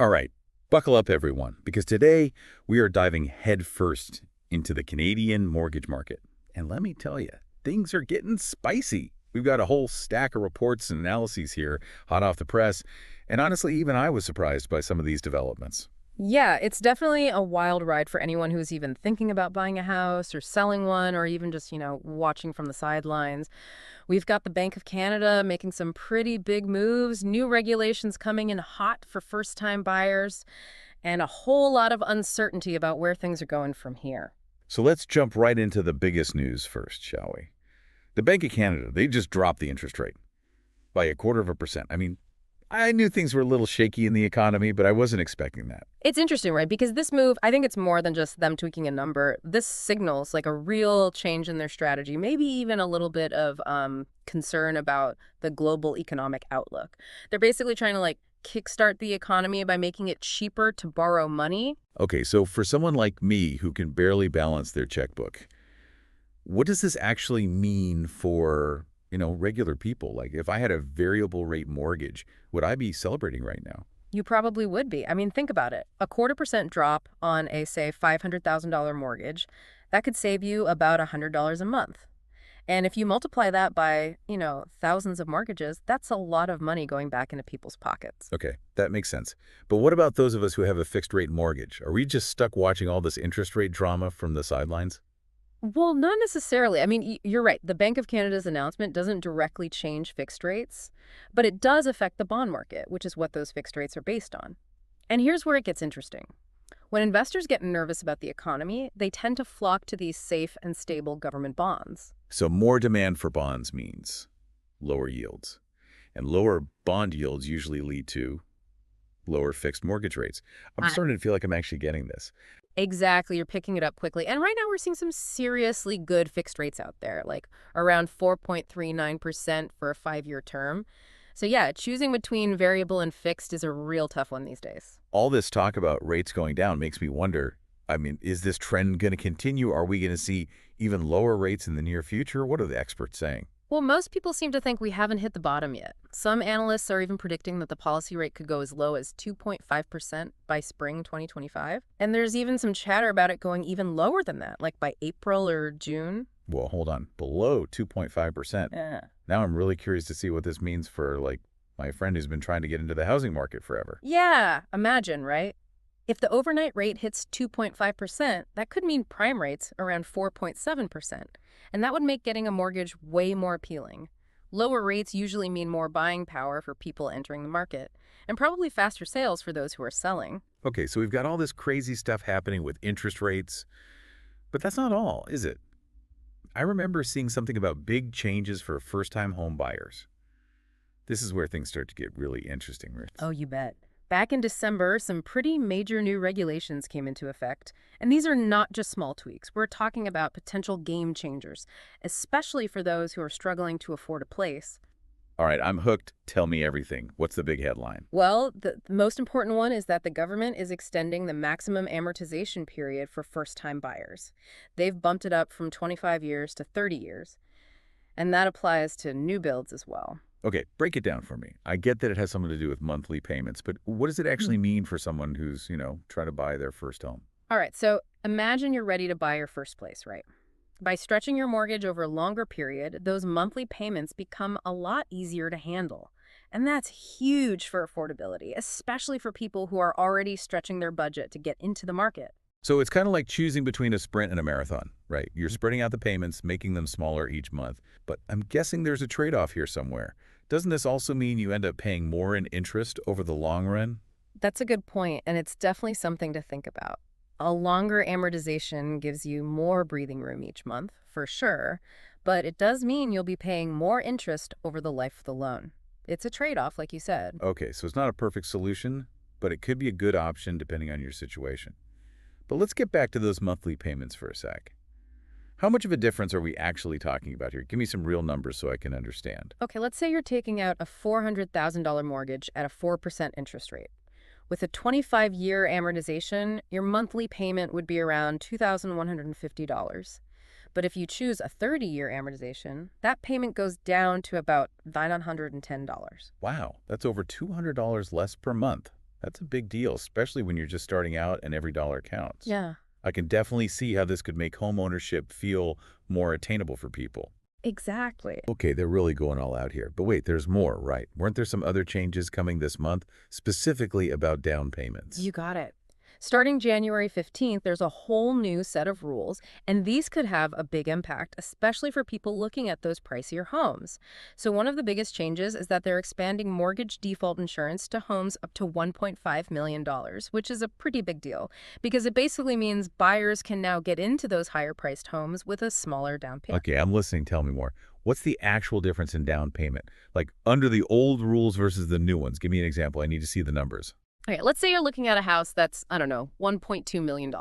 All right, buckle up everyone, because today we are diving headfirst into the Canadian mortgage market. And let me tell you, things are getting spicy. We've got a whole stack of reports and analyses here, hot off the press, and honestly, even I was surprised by some of these developments. Yeah, it's definitely a wild ride for anyone who's even thinking about buying a house or selling one or even just, watching from the sidelines. We've got the Bank of Canada making some pretty big moves, new regulations coming in hot for first-time buyers, and a whole lot of uncertainty about where things are going from here. So let's jump right into the biggest news first, shall we? The Bank of Canada, they just dropped the interest rate by a quarter of a percent. I mean, I knew things were a little shaky in the economy, but I wasn't expecting that. It's interesting, right? Because this move, I think it's more than just them tweaking a number. This signals like a real change in their strategy, maybe even a little bit of concern about the global economic outlook. They're basically trying to kickstart the economy by making it cheaper to borrow money. Okay, so for someone like me who can barely balance their checkbook, what does this actually mean for, regular people? Like if I had a variable rate mortgage, would I be celebrating right now? You probably would be. I mean, think about it. A quarter percent drop on a, say, $500,000 mortgage, that could save you about $100 a month. And if you multiply that by, thousands of mortgages, that's a lot of money going back into people's pockets. Okay, that makes sense. But what about those of us who have a fixed rate mortgage? Are we just stuck watching all this interest rate drama from the sidelines? Well, not necessarily. I mean, you're right. The Bank of Canada's announcement doesn't directly change fixed rates, but it does affect the bond market, which is what those fixed rates are based on. And here's where it gets interesting. When investors get nervous about the economy, they tend to flock to these safe and stable government bonds. So more demand for bonds means lower yields. And lower bond yields usually lead to lower fixed mortgage rates. I'm I- starting to feel like I'm actually getting this. Exactly. You're picking it up quickly. And right now we're seeing some seriously good fixed rates out there, like around 4.39% for a 5-year term. So yeah, choosing between variable and fixed is a real tough one these days. All this talk about rates going down makes me wonder, I mean, is this trend going to continue? Are we going to see even lower rates in the near future? What are the experts saying? Well, most people seem to think we haven't hit the bottom yet. Some analysts are even predicting that the policy rate could go as low as 2.5% by spring 2025. And there's even some chatter about it going even lower than that, like by April or June. Well, hold on. Below 2.5%. Yeah. Now I'm really curious to see what this means for, my friend who's been trying to get into the housing market forever. Yeah, imagine, right? If the overnight rate hits 2.5%, that could mean prime rates around 4.7%. And that would make getting a mortgage way more appealing. Lower rates usually mean more buying power for people entering the market, and probably faster sales for those who are selling. Okay, so we've got all this crazy stuff happening with interest rates, but that's not all, is it? I remember seeing something about big changes for first-time home buyers. This is where things start to get really interesting, Ruth. Oh, you bet. Back in December, some pretty major new regulations came into effect. And these are not just small tweaks. We're talking about potential game changers, especially for those who are struggling to afford a place. All right, I'm hooked. Tell me everything. What's the big headline? Well, the most important one is that the government is extending the maximum amortization period for first-time buyers. They've bumped it up from 25 years to 30 years. And that applies to new builds as well. Okay, break it down for me. I get that it has something to do with monthly payments, but what does it actually mean for someone who's, trying to buy their first home? All right, so imagine you're ready to buy your first place, right? By stretching your mortgage over a longer period, those monthly payments become a lot easier to handle. And that's huge for affordability, especially for people who are already stretching their budget to get into the market. So it's kind of like choosing between a sprint and a marathon, right? You're spreading out the payments, making them smaller each month. But I'm guessing there's a trade-off here somewhere. Doesn't this also mean you end up paying more in interest over the long run? That's a good point, and it's definitely something to think about. A longer amortization gives you more breathing room each month, for sure, but it does mean you'll be paying more interest over the life of the loan. It's a trade-off, like you said. Okay, so it's not a perfect solution, but it could be a good option depending on your situation. But let's get back to those monthly payments for a sec. How much of a difference are we actually talking about here? Give me some real numbers so I can understand. Okay, let's say you're taking out a $400,000 mortgage at a 4% interest rate. With a 25-year amortization, your monthly payment would be around $2,150. But if you choose a 30-year amortization, that payment goes down to about $910. Wow, that's over $200 less per month. That's a big deal, especially when you're just starting out and every dollar counts. Yeah, I can definitely see how this could make home ownership feel more attainable for people. exactly. Okay, they're really going all out here. But wait, there's more, right? Weren't there some other changes coming this month, specifically about down payments? You got it. Starting January 15th, there's a whole new set of rules, and these could have a big impact, especially for people looking at those pricier homes. So one of the biggest changes is that they're expanding mortgage default insurance to homes up to $1.5 million, which is a pretty big deal, because it basically means buyers can now get into those higher-priced homes with a smaller down payment. Okay, I'm listening. Tell me more. What's the actual difference in down payment? Like under the old rules versus the new ones. Give me an example. I need to see the numbers. Okay, let's say you're looking at a house that's, I don't know, $1.2 million.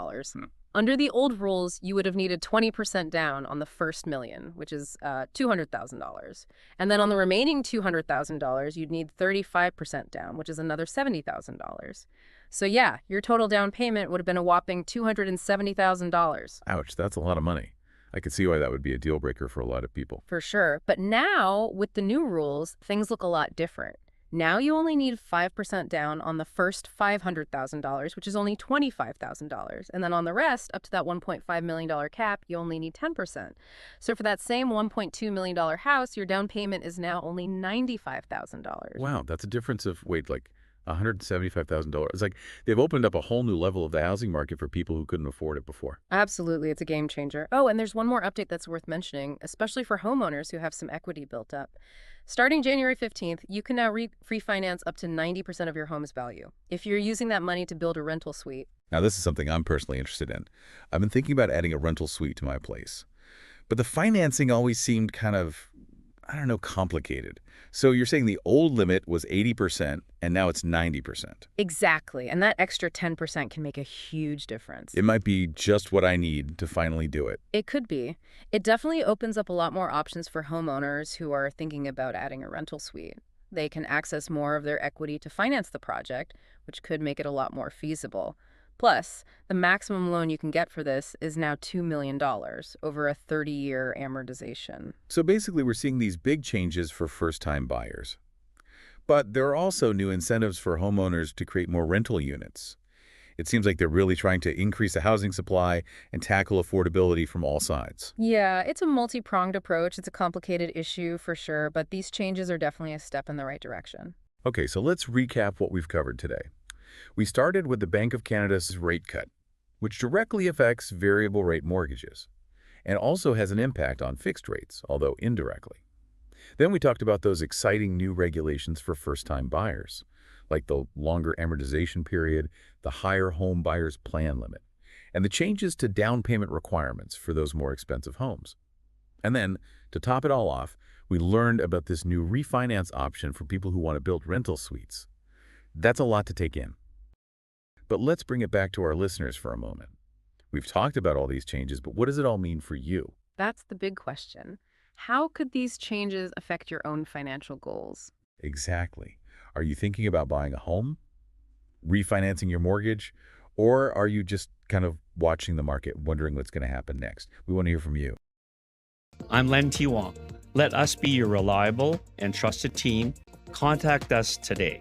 Under the old rules, you would have needed 20% down on the first million, which is $200,000. And then on the remaining $200,000, you'd need 35% down, which is another $70,000. So yeah, your total down payment would have been a whopping $270,000. Ouch, that's a lot of money. I could see why that would be a deal breaker for a lot of people. For sure. But now, with the new rules, things look a lot different. Now you only need 5% down on the first $500,000, which is only $25,000. And then on the rest, up to that $1.5 million cap, you only need 10%. So for that same $1.2 million house, your down payment is now only $95,000. Wow, that's a difference of, wait, like $175,000. It's like they've opened up a whole new level of the housing market for people who couldn't afford it before. Absolutely, it's a game changer. Oh, and there's one more update that's worth mentioning, especially for homeowners who have some equity built up. Starting January 15th, you can now refinance up to 90% of your home's value if you're using that money to build a rental suite. Now, this is something I'm personally interested in. I've been thinking about adding a rental suite to my place. But the financing always seemed kind of, I don't know, complicated. So you're saying the old limit was 80% and now it's 90%. Exactly, and that extra 10% can make a huge difference. It might be just what I need to finally do it. It could be. It definitely opens up a lot more options for homeowners who are thinking about adding a rental suite. They can access more of their equity to finance the project, which could make it a lot more feasible. Plus, the maximum loan you can get for this is now $2 million over a 30-year amortization. So basically, we're seeing these big changes for first-time buyers. But there are also new incentives for homeowners to create more rental units. It seems like they're really trying to increase the housing supply and tackle affordability from all sides. Yeah, it's a multi-pronged approach. It's a complicated issue for sure, but these changes are definitely a step in the right direction. Okay, so let's recap what we've covered today. We started with the Bank of Canada's rate cut, which directly affects variable rate mortgages and also has an impact on fixed rates, although indirectly. Then we talked about those exciting new regulations for first-time buyers, like the longer amortization period, the higher home buyer's plan limit, and the changes to down payment requirements for those more expensive homes. And then, to top it all off, we learned about this new refinance option for people who want to build rental suites. That's a lot to take in. But let's bring it back to our listeners for a moment. We've talked about all these changes, but what does it all mean for you? That's the big question. How could these changes affect your own financial goals? Exactly. Are you thinking about buying a home, refinancing your mortgage, or are you just kind of watching the market, wondering what's going to happen next? We want to hear from you. I'm Len T. Wong. Let us be your reliable and trusted team. Contact us today.